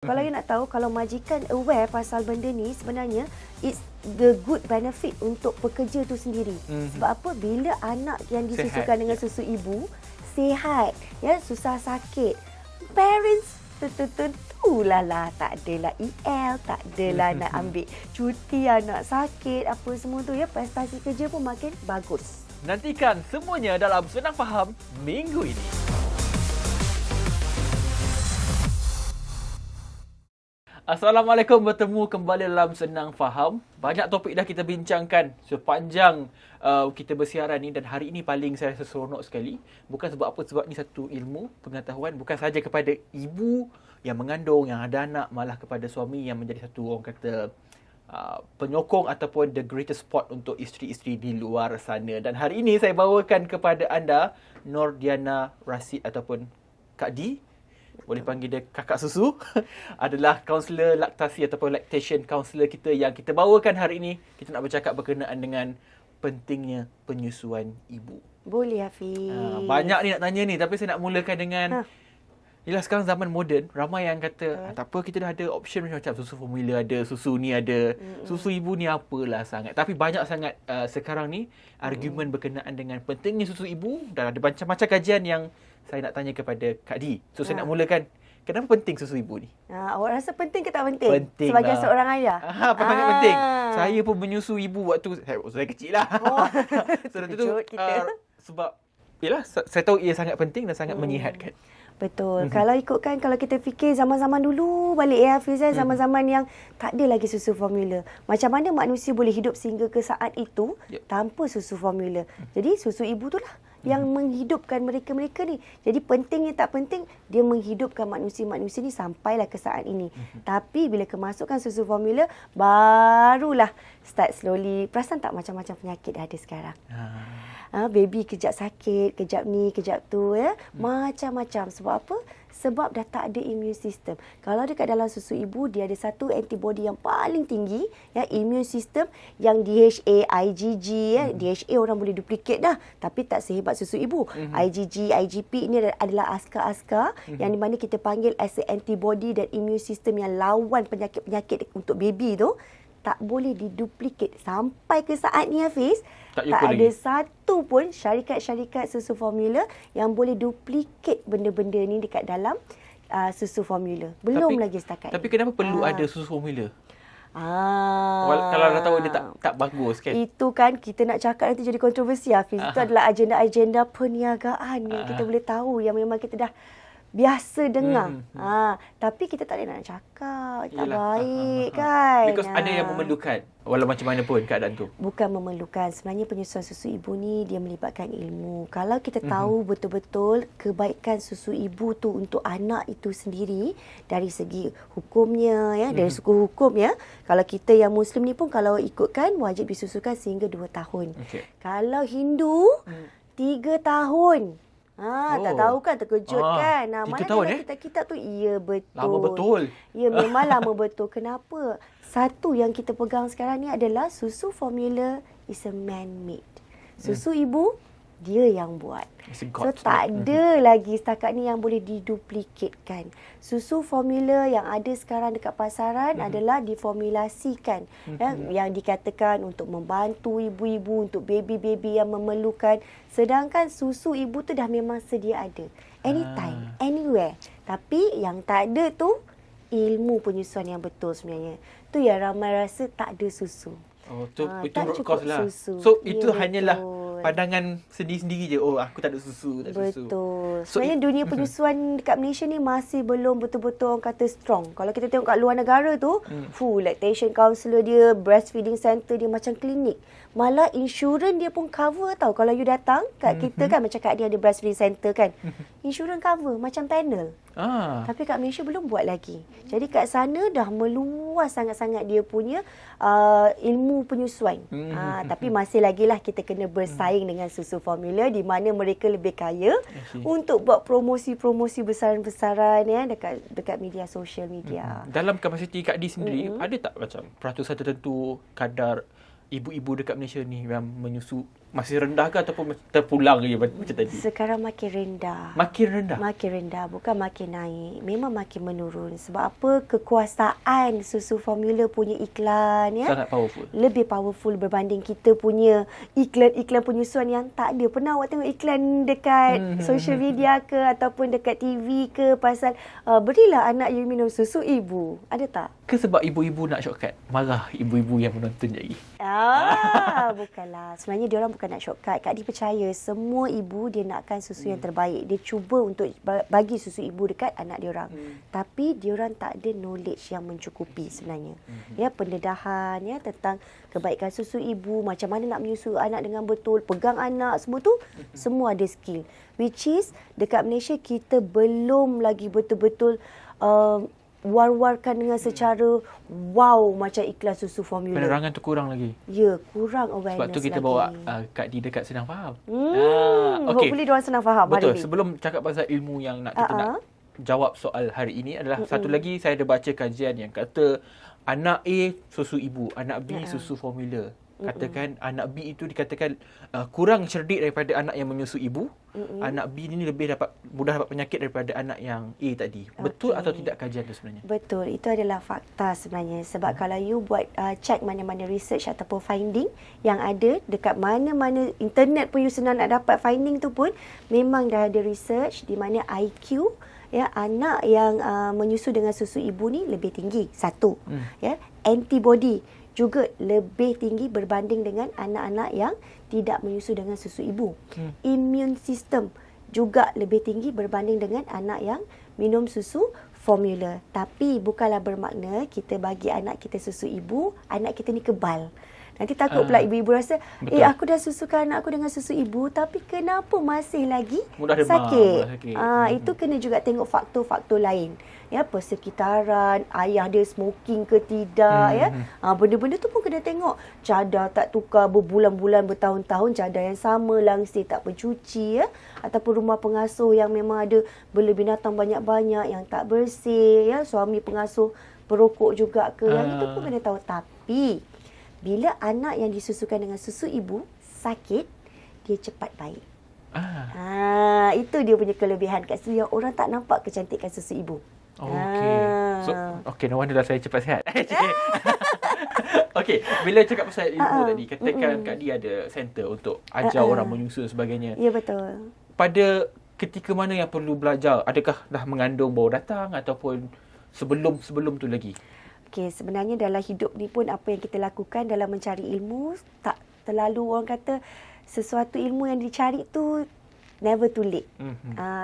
Kalau you nak tahu, kalau majikan aware pasal benda ni, sebenarnya it's the good benefit untuk pekerja tu sendiri. Sebab apa? Bila anak yang disusukan dengan susu ibu sihat, ya, susah sakit, parents tentulah tak adalah EL, tak adalah nak ambil cuti, anak sakit, apa semua tu, ya, prestasi kerja pun makin bagus. Nantikan semuanya dalam Senang Faham minggu ini. Assalamualaikum, bertemu kembali dalam Senang Faham. Banyak topik dah kita bincangkan sepanjang kita bersiaran ni, dan hari ini paling saya rasa seronok sekali. Bukan sebab apa, sebab ni satu ilmu, pengetahuan bukan sahaja kepada ibu yang mengandung, yang ada anak, malah kepada suami yang menjadi satu, orang kata, penyokong ataupun the greatest support untuk isteri-isteri di luar sana. Dan hari ini saya bawakan kepada anda Nordiana Rasid ataupun Kak D, boleh panggil dia kakak susu, adalah kaunselor laktasi ataupun lactation counselor kita, yang kita bawakan hari ini. Kita nak bercakap berkenaan dengan pentingnya penyusuan ibu. Boleh, Hafiz. Banyak ni nak tanya ni, tapi saya nak mulakan dengan yelah, sekarang zaman moden, ramai yang kata tak apa, kita dah ada option macam-macam. Susu formula ada, susu ni ada, susu ibu ni apalah sangat. Tapi banyak sangat sekarang ni argumen berkenaan dengan pentingnya susu ibu, dan ada macam-macam kajian yang saya nak tanya kepada Kak D. So saya nak mulakan, kenapa penting susu ibu ni? Awak rasa penting ke tak penting? Penting sebagai lah. seorang ayah. Sangat penting. Saya pun menyusu ibu waktu saya kecil lah. So tu sebab yelah, saya tahu ia sangat penting dan sangat menyihatkan. Betul. Kalau ikutkan, kalau kita fikir zaman-zaman dulu balik, ya Hafiz, zaman-zaman yang tak ada lagi susu formula. Macam mana manusia boleh hidup sehingga ke saat itu tanpa susu formula? Jadi susu ibu tu lah yang menghidupkan mereka-mereka ni. Jadi pentingnya tak penting, dia menghidupkan manusia-manusia ni sampailah ke saat ini. Tapi bila kemasukan susu formula, barulah start slowly. Perasan tak macam-macam penyakit ada sekarang? Baby kejap sakit, kejap ni, kejap tu, ya. Macam-macam. Sebab apa? Sebab dah tak ada immune system. Kalau dekat dalam susu ibu, dia ada satu antibody yang paling tinggi, ya, immune system yang DHA, IgG, ya. DHA orang boleh duplicate dah, tapi tak sehebat susu ibu. IgG, IgP ini adalah askar-askar yang di mana kita panggil as a antibody dan immune system yang lawan penyakit-penyakit untuk baby tu. Tak boleh diduplicate sampai ke saat ni, Hafiz. Tak ada lagi satu pun syarikat-syarikat susu formula yang boleh duplicate benda-benda ni dekat dalam susu formula. Belum lagi setakat. Tapi kenapa perlu ada susu formula? Kalau dah tahu dia tak bagus kan? Itu kan kita nak cakap nanti jadi kontroversi, Hafiz. Itu adalah agenda-agenda perniagaan yang kita boleh tahu, yang memang kita dah biasa dengar. Tapi kita tak boleh nak cakap. Tak baik kan? Because ada yang memerlukan, walau macam mana pun keadaan tu. Bukan memerlukan. Sebenarnya penyusuan susu ibu ni dia melibatkan ilmu. Kalau kita tahu betul-betul kebaikan susu ibu tu untuk anak itu sendiri, dari segi hukumnya, ya, dari segi hukum, ya. Kalau kita yang Muslim ni pun, kalau ikutkan, wajib disusukan sehingga 2 tahun. Kalau Hindu, 3 tahun. Tak tahu kan, terkejut kan. Mana dalam kitab-kitab tu? Ya, betul. Lama betul. Ya, memang lama betul. Kenapa? Satu yang kita pegang sekarang ni adalah susu formula is a man-made. Susu ibu, dia yang buat. So, tak ada lagi setakat ni yang boleh diduplikatkan. Susu formula yang ada sekarang dekat pasaran adalah diformulasikan. Yang dikatakan untuk membantu ibu-ibu, untuk baby-baby yang memerlukan. Sedangkan susu ibu tu dah memang sedia ada. Anytime, anywhere. Tapi yang tak ada tu, ilmu penyusuan yang betul sebenarnya. Tu yang ramai rasa tak ada susu. Itu root cause lah. Susu. So, itu hanyalah pandangan sendiri-sendiri je. Aku tak ada susu. Betul. Sebenarnya dunia penyusuan dekat Malaysia ni masih belum betul-betul orang kata strong. Kalau kita tengok kat luar negara tu, lactation counselor dia, breastfeeding center dia macam klinik. Malah insurans dia pun cover tau. Kalau you datang kat kita kan, macam kat dia ada breastfeeding center kan. Insurans cover macam panel. Tapi kat Malaysia belum buat lagi. Jadi kat sana dah meluas sangat-sangat dia punya ilmu penyusuan. Tapi masih lagi lah kita kena bersaing dengan susu formula, di mana mereka lebih kaya untuk buat promosi-promosi besaran-besaran, ya, dekat media sosial media. Dalam kapasiti Kak D sendiri, ada tak macam peratusan tertentu kadar ibu-ibu dekat Malaysia ni yang menyusu masih rendah ke ataupun terpulang je macam tadi? Sekarang makin rendah. Makin rendah? Makin rendah, bukan makin naik. Memang makin menurun. Sebab apa? Kekuasaan susu formula punya iklan Sangat powerful. lebih powerful berbanding kita punya iklan-iklan penyusuan yang tak ada. Pernah awak tengok iklan dekat social media ke ataupun dekat TV ke pasal berilah anak you minum susu ibu. Ada tak? Ke sebab ibu-ibu nak shortcut? Marah ibu-ibu yang menonton jadi. Bukanlah. Sebenarnya dia orang bukan nak shortcut. Kak Di percaya semua ibu dia nakkan susu yang terbaik. Dia cuba untuk bagi susu ibu dekat anak dia orang. Tapi dia orang tak ada knowledge yang mencukupi sebenarnya. Ya, pendedahan ya tentang kebaikan susu ibu, macam mana nak menyusu anak dengan betul, pegang anak, semua tu semua ada skill. Which is dekat Malaysia kita belum lagi betul-betul war-warkan dengan secara wow macam iklan susu formula. Penerangan tu kurang lagi. Ya, kurang awareness. Sebab tu kita lagi. bawa Kak Di dekat Senang Faham. Hopefully diorang senang faham Betul. hari ni. Sebelum cakap pasal ilmu yang kita nak jawab soal hari ini adalah satu lagi saya ada baca kajian yang kata anak A susu ibu, anak B susu formula. Katakan anak B itu dikatakan kurang cerdik daripada anak yang menyusu ibu. Anak B ini lebih mudah dapat penyakit daripada anak yang A tadi. Betul atau tidak kajian itu sebenarnya? Betul. Itu adalah fakta sebenarnya. Sebab kalau you buat check mana-mana research ataupun finding yang ada dekat mana-mana internet pun you senang nak dapat finding tu pun memang dah ada research di mana IQ ya anak yang menyusu dengan susu ibu ni lebih tinggi. Satu. Ya, antibody juga lebih tinggi berbanding dengan anak-anak yang tidak menyusu dengan susu ibu. Immune system juga lebih tinggi berbanding dengan anak yang minum susu formula. Tapi bukanlah bermakna kita bagi anak kita susu ibu, anak kita ni kebal. Nanti takut pula ibu-ibu rasa, aku dah susukan anak aku dengan susu ibu tapi kenapa masih lagi sakit? Itu kena juga tengok faktor-faktor lain. Ya, persekitaran, ayah dia smoking ke tidak, ya. Benda-benda tu pun kena tengok. Cadar tak tukar berbulan-bulan, bertahun-tahun, cadar yang sama, langsir tak bercuci, ya. Ataupun rumah pengasuh yang memang ada bela binatang banyak-banyak yang tak bersih, ya. Suami pengasuh perokok juga ke, yang itu pun kena tahu. Tapi bila anak yang disusukan dengan susu ibu sakit, dia cepat baik. Itu dia punya kelebihan kat situ yang orang tak nampak kecantikan susu ibu. No wonder lah saya cepat sihat. Okey, bila cakap pasal ilmu tadi, katakan Kak Di ada center untuk ajar orang menyusu dan sebagainya. Ya, betul. Pada ketika mana yang perlu belajar? Adakah dah mengandung baru datang ataupun sebelum tu lagi? Okey, sebenarnya dalam hidup ni pun apa yang kita lakukan dalam mencari ilmu, tak terlalu orang kata sesuatu ilmu yang dicari tu never too late.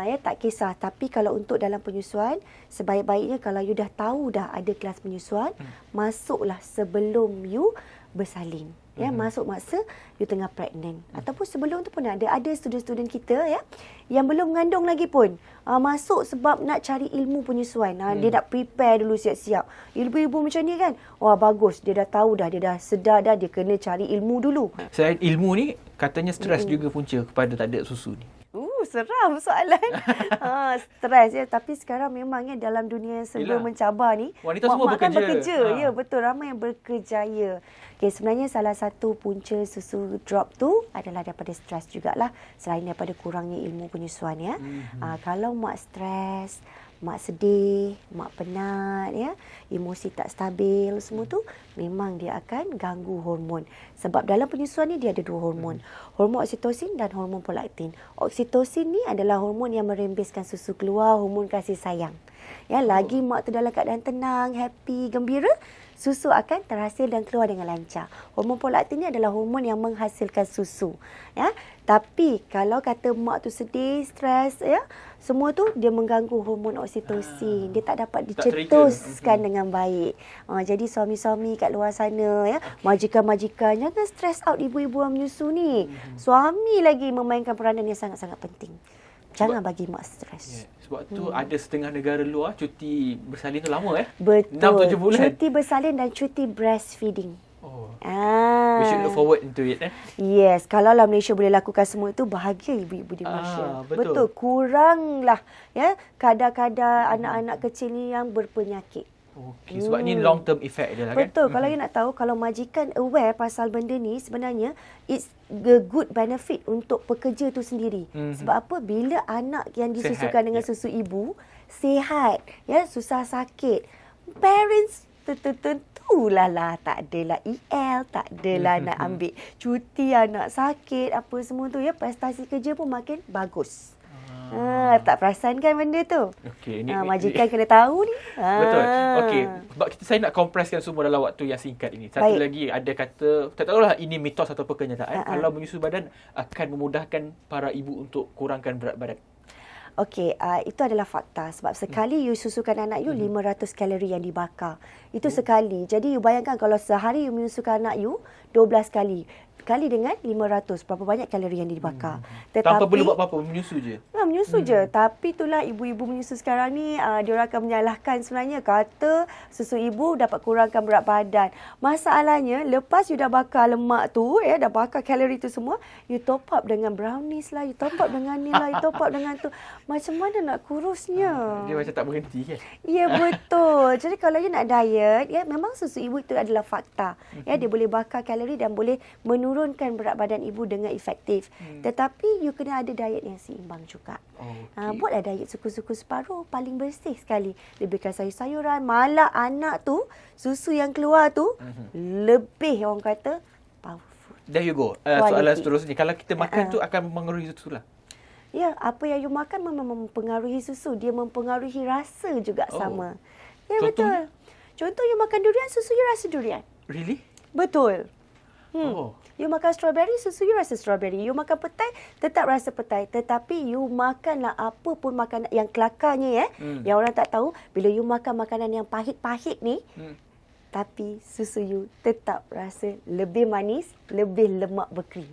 Ya, tak kisah. Tapi kalau untuk dalam penyusuan, sebaik-baiknya kalau you dah tahu dah ada kelas penyusuan, masuklah sebelum you bersalin. Ya, masuk masa you tengah pregnant. Ataupun sebelum tu pun ada student-student kita ya yang belum mengandung lagi pun masuk sebab nak cari ilmu penyusuan. Dia nak prepare dulu siap-siap. Ibu-ibu macam ni kan, wah bagus, dia dah tahu dah, dia dah sedar dah, dia kena cari ilmu dulu. Selain ilmu ni, katanya stres juga punca kepada tak ada susu ni. Seram soalan. Stres ya. Tapi sekarang memangnya dalam dunia yang serba mencabar ni, wanita semua bekerja. Ya, betul. Ramai yang berkejaya. Okay, sebenarnya salah satu punca susu drop tu adalah daripada stres jugalah. Selain daripada kurangnya ilmu penyusuan ya. Kalau mak stres, mak sedih, mak penat ya, emosi tak stabil, semua tu memang dia akan ganggu hormon. Sebab dalam penyusuan ni dia ada dua hormon. Hormon oksitosin dan hormon prolaktin. Oksitosin ni adalah hormon yang merembeskan susu keluar, hormon kasih sayang. Ya, lagi mak tu dalam keadaan tenang, happy, gembira, susu akan terhasil dan keluar dengan lancar. Hormon prolaktin ni adalah hormon yang menghasilkan susu. Ya, tapi kalau kata mak tu sedih, stres, ya, semua tu dia mengganggu hormon oksitosin. Dia tak dapat dicetuskan dengan baik. Jadi suami-suami kat luar sana, ya, majikan-majikan, jangan stress out ibu-ibu yang menyusu ni. Suami lagi memainkan peranan yang sangat-sangat penting. Jangan bagi mak stres. Sebab tu ada setengah negara luar cuti bersalin tu lama Betul. 6-7 bulan. Cuti bersalin dan cuti breastfeeding. We should look forward into it. Yes, kalau lah Malaysia boleh lakukan semua itu, bahagia ibu-ibu di Malaysia. Betul. Kuranglah ya kadar-kadar anak-anak kecil ni yang berpenyakit. Okey, sebab ni long term effect dia lah kan. Betul. Kalau you nak tahu, kalau majikan aware pasal benda ni, sebenarnya it's the good benefit untuk pekerja tu sendiri. Sebab apa? Bila anak yang disusukan dengan susu ibu sihat, ya, susah sakit, parents tentulah tak adalah EL, tak adalah nak ambil cuti, anak sakit, apa semua tu, ya, prestasi kerja pun makin bagus. Tak perasan kan benda tu? Okey, majikan kena tahu ni. Betul. Okey, sebab saya nak kompreskan semua dalam waktu yang singkat ini. Satu lagi, ada kata, tak tahulah ini mitos atau kenyataan, kalau menyusu badan akan memudahkan para ibu untuk kurangkan berat badan. Okey, itu adalah fakta. Sebab sekali you susukan anak you, 500 kalori yang dibakar. Itu sekali. Jadi you bayangkan kalau sehari you menyusukan anak you 12 kali. Kali dengan 500, berapa banyak kalori yang dibakar. Tanpa perlu buat apa-apa, menyusu je. Menyusu je. Tapi itulah ibu-ibu menyusu sekarang ni, diorang akan menyalahkan sebenarnya. Kata susu ibu dapat kurangkan berat badan. Masalahnya, lepas you dah bakar lemak tu, ya, dah bakar kalori tu semua, you top up dengan brownies lah, you top up dengan ni lah, you top up dengan tu. Macam mana nak kurusnya? Dia macam tak berhenti kan? Ya, betul. Jadi kalau you nak diet, ya, memang susu ibu itu adalah fakta. Ya, dia boleh bakar kalori dan boleh menurunkan berat badan ibu dengan efektif. Tetapi you kena ada diet yang seimbang juga. Buatlah diet suku-suku separuh, paling bersih sekali. Lebihkan sayur-sayuran, malah anak tu, susu yang keluar tu, lebih orang kata powerful. There you go. Soalan seterusnya, kalau kita makan tu akan mempengaruhi susu lah. Ya, apa yang you makan memang mempengaruhi susu. Dia mempengaruhi rasa juga sama. Ya, betul. Contoh you makan durian, susu you rasa durian. Really? Betul. You makan strawberry, susu you rasa strawberry. You makan petai, tetap rasa petai. Tetapi you makanlah apa pun makanan yang kelakarnya, yang orang tak tahu. Bila you makan makanan yang pahit-pahit ni, tapi susu you tetap rasa lebih manis, lebih lemak berkrim.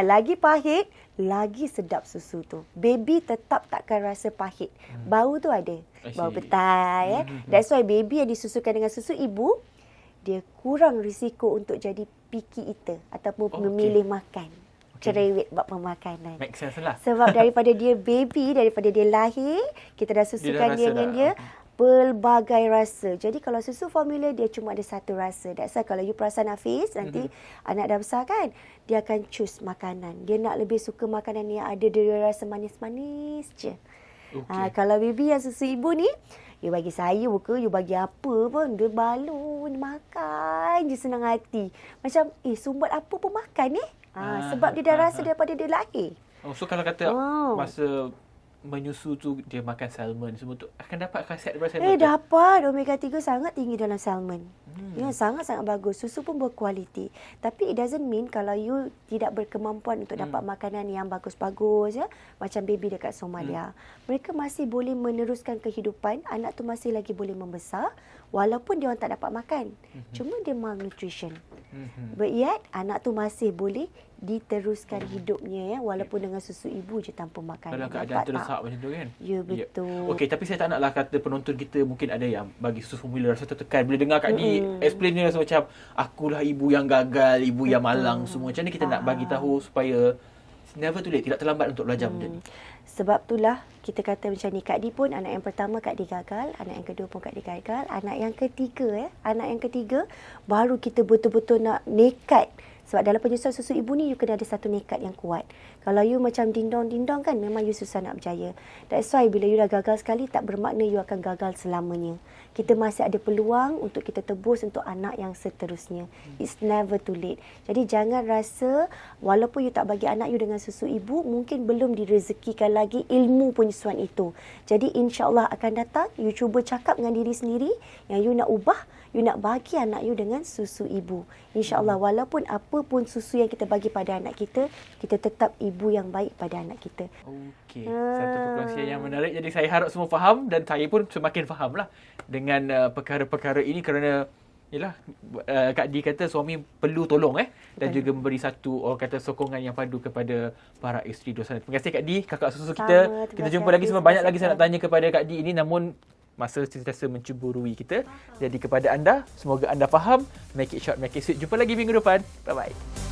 Lagi pahit, lagi sedap susu tu. Baby tetap takkan rasa pahit. Bau tu ada. Bau petai. That's why baby yang disusukan dengan susu ibu, dia kurang risiko untuk jadi picky eater ataupun memilih makan. Cerewet buat pemakanan. Make sense lah. Sebab daripada dia baby, daripada dia lahir, kita dah susukan dia dengan dia pelbagai rasa. Jadi kalau susu formula, dia cuma ada satu rasa. That's why kalau you perasan Hafiz, nanti anak dah besar kan, dia akan choose makanan. Dia nak lebih suka makanan yang ada dia rasa manis-manis je. Kalau baby yang susu ibu ni, you bagi sayur ke, you bagi apa pun, dia balun, makan je senang hati. Macam, sumbat apa pun makan sebab dia dah rasa daripada dia lahir. So kalau kata masa menyusu tu dia makan salmon semua tu, akan dapat khasiat daripada salmon tu? Dapat. Omega 3 sangat tinggi dalam salmon. Ya, sangat-sangat bagus. Susu pun berkualiti. Tapi it doesn't mean kalau you tidak berkemampuan untuk dapat makanan yang bagus-bagus, ya, macam baby dekat Somalia. Mereka masih boleh meneruskan kehidupan, anak tu masih lagi boleh membesar walaupun dia orang tak dapat makan. Cuma dia malnutrition. But yet, anak tu masih boleh diteruskan hidupnya, ya, walaupun dengan susu ibu je tanpa makanan. Dalam keadaan terdesak macam tu kan? Ya, betul. Okey, tapi saya tak naklah kata penonton kita mungkin ada yang bagi susu formula rasa tertekan bila dengar Kak Di explain dia rasa macam akulah ibu yang gagal, ibu yang malang semua. Macam mana kita nak bagi tahu supaya never too late, tidak terlambat untuk belajar benda ni? Sebab itulah kita kata macam ni, Kak Di pun anak yang pertama Kak Di gagal, anak yang kedua pun Kak Di gagal, anak yang ketiga baru kita betul-betul nak nekat. Sebab dalam penyusuan susu ibu ni, you kena ada satu nekat yang kuat. Kalau you macam dindong-dindong kan, memang you susah nak berjaya. That's why bila you dah gagal sekali, tak bermakna you akan gagal selamanya. Kita masih ada peluang untuk kita tebus untuk anak yang seterusnya. It's never too late. Jadi jangan rasa, walaupun you tak bagi anak you dengan susu ibu, mungkin belum direzekikan lagi ilmu penyusuan itu. Jadi insya-Allah akan datang, you cuba cakap dengan diri sendiri, yang you nak ubah, you nak bagi anak you dengan susu ibu. InsyaAllah, walaupun apa pun susu yang kita bagi pada anak kita, kita tetap ibu yang baik pada anak kita. Okey, satu perkongsian yang menarik. Jadi saya harap semua faham dan saya pun semakin fahamlah dengan perkara-perkara ini kerana yalah, Kak Di kata suami perlu tolong dan juga memberi satu orang kata sokongan yang padu kepada para isteri di luar sana. Terima kasih Kak Di, kakak susu kita. Kita jumpa lagi, semua banyak lagi saya nak tanya kepada Kak Di ini, namun masa sentiasa menceburui kita. Jadi kepada anda, semoga anda faham. Make it short, make it sweet. Jumpa lagi minggu depan. Bye-bye.